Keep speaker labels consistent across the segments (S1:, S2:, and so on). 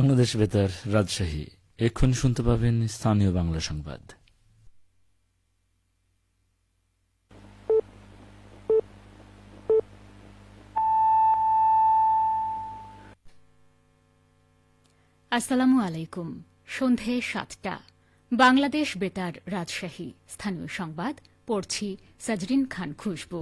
S1: বাংলাদেশ বেতার রাজশাহী। এক্ষুনি শুনতে পাবেন স্থানীয় বাংলা সংবাদ।
S2: আসসালামু আলাইকুম। সন্ধে ৭টা। বাংলাদেশ বেতার রাজশাহী। স্থানীয় সংবাদ পড়ছি সাজরিন খান খুশবু।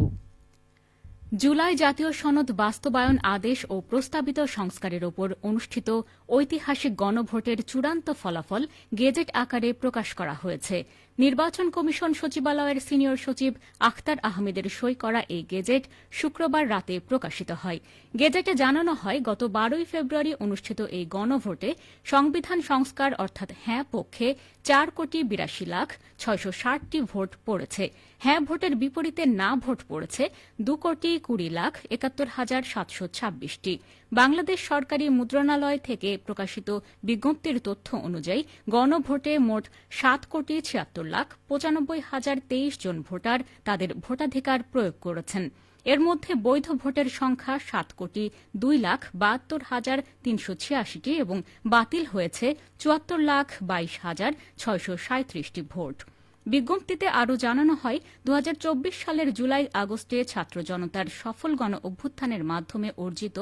S2: জুলাই জাতীয় সনদ বাস্তবায়ন আদেশ ও প্রস্তাবিত সংস্কারের ওপর অনুষ্ঠিত ঐতিহাসিক গণভোটের চূড়ান্ত ফলাফল গেজেট আকারে প্রকাশ করা হয়েছে। নির্বাচন কমিশন সচিবালয়ের সিনিয়র সচিব আখতার আহমেদের সই করা এই গেজেট শুক্রবার রাতে প্রকাশিত হয়। গেজেটে জানানো হয়, গত ১২ ফেব্রুয়ারি অনুষ্ঠিত এই গণভোটে সংবিধান সংস্কার অর্থাৎ হ্যাঁ পক্ষে ৪,৮২,৬৬০টি ভোট পড়েছে। হ্যাঁ ভোটের বিপরীতে না ভোট পড়েছে ২,২০,৭২৬টি। বাংলাদেশ সরকারি মুদ্রণালয় থেকে প্রকাশিত বিজ্ঞপ্তির তথ্য অনুযায়ী গণভোটে মোট ৭,৭৬,৯৫,০২৩ জন ভোটার তাদের ভোটাধিকার প্রয়োগ করেছেন। এর মধ্যে বৈধ ভোটের সংখ্যা ৭,২,৭২,৩৮৬টি এবং বাতিল হয়েছে ৭৪,২২,৬৩৭টি ভোট। বিজ্ঞপ্তিতে আরও জানানো হয়, ২০২৪ সালের জুলাই আগস্টে ছাত্র জনতার সফল গণ অভ্যুত্থানের মাধ্যমে অর্জিত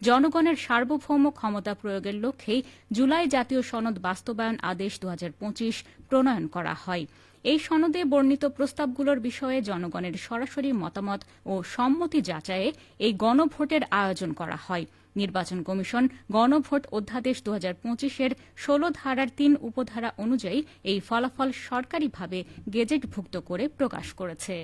S2: জনগণের সার্বভৌম ক্ষমতা প্রয়োগের লক্ষ্যেই জুলাই জাতীয় সনদ বাস্তবায়ন আদেশ ২০২৫ প্রণয়ন করা হয়। এই সনদে বর্ণিত প্রস্তাবগুলোর বিষয়ে জনগণের সরাসরি মতামত ও সম্মতি যাচাইয়ে এই গণভোটের আয়োজন করা হয়। নির্বাচন কমিশন গণভোট অধ্যাদেশ ২০২৫-এর ১৬ ধারার ৩ উপধারা অনুযায়ী এই ফলাফল সরকারিভাবে গেজেটভুক্ত করে প্রকাশ করেছে।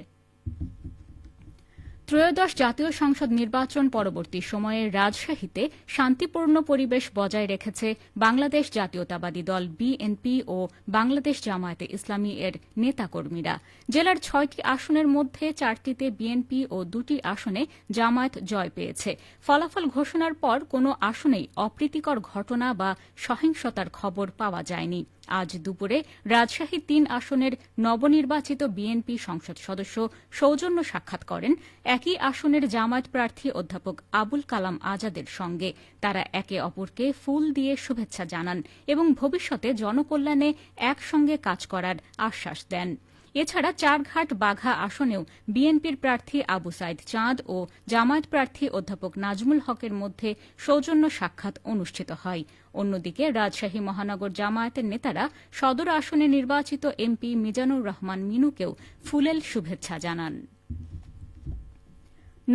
S2: ত্রয়োদশ জাতীয় সংসদ নির্বাচন পরবর্তী সময়ে রাজশাহীতে শান্তিপূর্ণ পরিবেশ বজায় রেখেছে বাংলাদেশ জাতীয়তাবাদী দল বিএনপি ও বাংলাদেশ জামায়াতে ইসলামী এর নেতাকর্মীরা। জেলার ৬টি আসনের মধ্যে ৪টিতে বিএনপি ও ২টি আসনে জামায়াত জয় পেয়েছে। ফলাফল ঘোষণার পর কোনো আসনেই অপ্রীতিকর ঘটনা বা সহিংসতার খবর পাওয়া যায়নি। আজ দুপুরে রাজশাহী ৩ আসনের নবনির্বাচিত বিএনপি সংসদ সদস্য সৌজন্য সাক্ষাৎ করেন একই আসনের জামায়াত প্রার্থী অধ্যাপক আবুল কালাম আজাদের সঙ্গে। তারা একে অপরকে ফুল দিয়ে শুভেচ্ছা জানান এবং ভবিষ্যতে জনকল্যাণে একসঙ্গে কাজ করার আশ্বাস দেন। এছাড়া চারঘাট বাঘা আসনেও বিএনপির প্রার্থী আবু সাইদ চাঁদ ও জামায়াত প্রার্থী অধ্যাপক নাজমুল হকের মধ্যে সৌজন্য সাক্ষাৎ অনুষ্ঠিত হয়। অন্যদিকে রাজশাহী মহানগর জামায়াতের নেতারা সদর আসনে নির্বাচিত এমপি মিজানুর রহমান মিনুকেও ফুলেল শুভেচ্ছা জানান।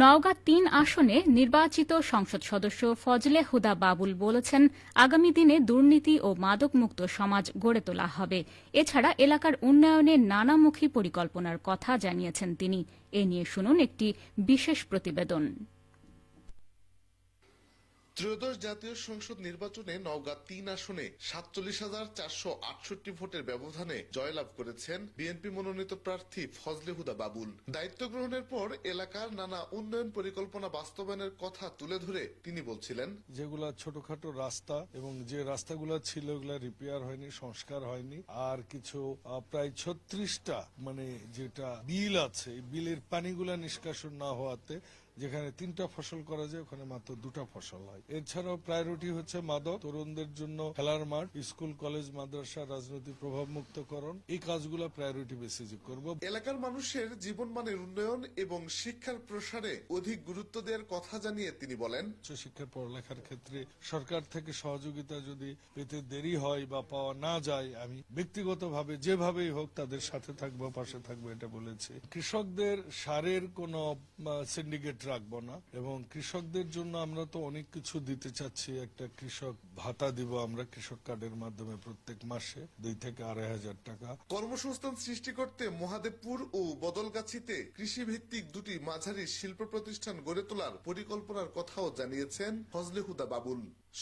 S2: নওগাঁ ৩ আসনে নির্বাচিত সংসদ সদস্য ফজলে হুদা বাবুল বলেছেন, আগামী দিনে দুর্নীতি ও মাদকমুক্ত সমাজ গড়ে তোলা হবে। এছাড়া এলাকার উন্নয়নে নানামুখী পরিকল্পনার কথা জানিয়েছেন তিনি। এ নিয়ে শুনুন একটি বিশেষ প্রতিবেদন।
S3: ত্রয়োদশ জাতীয় সংসদ নির্বাচনে নওগাঁ ৩ আসনে ৪৭,৪৬৮ ভোটের ব্যবধানে জয়লাভ করেছেন বিএনপি মনোনীত প্রার্থী ফজলে হুদা বাবুল। দায়িত্ব গ্রহণের পর এলাকার নানা উন্নয়ন পরিকল্পনা বাস্তবায়নের কথা তুলে ধরে তিনি বলছিলেন,
S4: যেগুলা ছোটখাটো রাস্তা এবং যে রাস্তাগুলো ছিল ওগুলা রিপেয়ার হয়নি, সংস্কার হয়নি, আর কিছু প্রায় ৩৬টা যেটা বিল আছে, এই বিলের পানিগুলা নিষ্কাশন না হওয়াতে যেখানে 3টা ফসল করা যায় ওখানে মাত্র 2টা ফসল হয়। এছাড়াও প্রায়োরিটি হচ্ছে মাদক, তরুণদের জন্য খেলার মাঠ, স্কুল কলেজ মাদ্রাসা রাজনৈতিক প্রভাব মুক্তকরণ, এই কাজগুলো প্রায়োরিটি বেসিসে করব।
S3: এলাকার মানুষের জীবনমানের উন্নয়ন এবং শিক্ষার প্রসারে অধিক গুরুত্ব দেওয়ার কথা জানিয়ে তিনি বলেন,
S4: শিক্ষার পড়ালেখার ক্ষেত্রে সরকার থেকে সহযোগিতা যদি পেতে দেরি হয় বা পাওয়া না যায়, আমি ব্যক্তিগতভাবে যেভাবেই হোক তাদের সাথে থাকবো, পাশে থাকবো, এটা বলেছি। কৃষকদের সারের কোনো সিন্ডিকেট রাখবো না এবং কৃষকদের জন্য আমরা তো অনেক কিছু দিতে চাচ্ছি। একটা কৃষক ভাতা দিব আমরা কৃষক কার্ডের মাধ্যমে প্রত্যেক মাসে 2 থেকে 2,500 টাকা।
S3: কর্মসংস্থান সৃষ্টি করতে মহাদেবপুর ও বদলগাছিতে কৃষিভিত্তিক 2টি মাঝারি শিল্প প্রতিষ্ঠান গড়ে তোলার পরিকল্পনার কথাও জানিয়েছেন ফজলে হুদা বাবুল।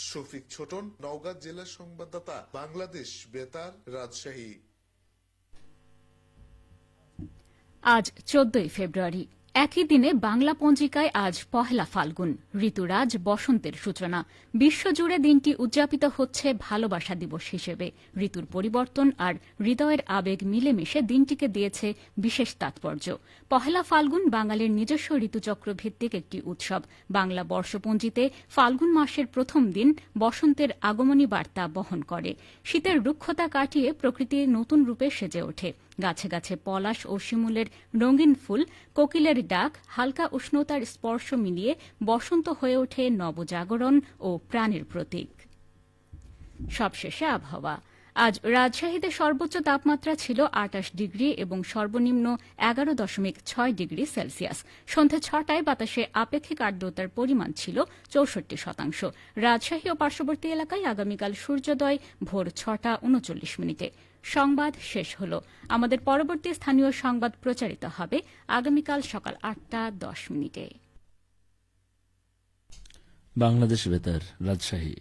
S3: শফিক ছোটন, নওগাঁ জেলা সংবাদদাতা, বাংলাদেশ বেতার, রাজশাহী।
S2: আজ 14 ফেব্রুয়ারি। একই দিনে বাংলা পঞ্জিকায় আজ পহেলা ফাল্গুন, ঋতুরাজ বসন্তের সূচনা। বিশ্বজুড়ে দিনটি উদযাপিত হচ্ছে ভালোবাসা দিবস হিসেবে। ঋতুর পরিবর্তন আর হৃদয়ের আবেগ মিলেমিশে দিনটিকে দিয়েছে বিশেষ তাৎপর্য। পহেলা ফাল্গুন বাঙালির নিজস্ব ঋতুচক্র ভিত্তিক একটি উৎসব। বাংলা বর্ষপঞ্জিতে ফাল্গুন মাসের প্রথম দিন বসন্তের আগমনী বার্তা বহন করে। শীতের রুক্ষতা কাটিয়ে প্রকৃতি নতুন রূপে সেজে ওঠে। গাছে গাছে পলাশ ও শিমুলের রঙিন ফুল, কোকিলের ডাক, হালকা উষ্ণতার স্পর্শ মিলিয়ে বসন্ত হয়ে ওঠে নবজাগরণ ও প্রাণের প্রতীক। সবশেষে আবহাওয়া। আজ রাজশাহীতে সর্বোচ্চ তাপমাত্রা ছিল ২৮ ডিগ্রি এবং সর্বনিম্ন ১১.৬ ডিগ্রি সেলসিয়াস। সন্ধ্যা ৬টায় বাতাসে আপেক্ষিক আর্দ্রতার পরিমাণ ছিল ৬৪%। রাজশাহী ও পার্শ্ববর্তী এলাকায় আগামীকাল সূর্যোদয় ভোর ৬টা ৩৯ মিনিটে। সংবাদ শেষ হল। আমাদের পরবর্তী স্থানীয় সংবাদ প্রচারিত হবে আগামীকাল সকাল ৮টা ১০ মিনিটে।
S1: বাংলাদেশ বেতার, রাজশাহী।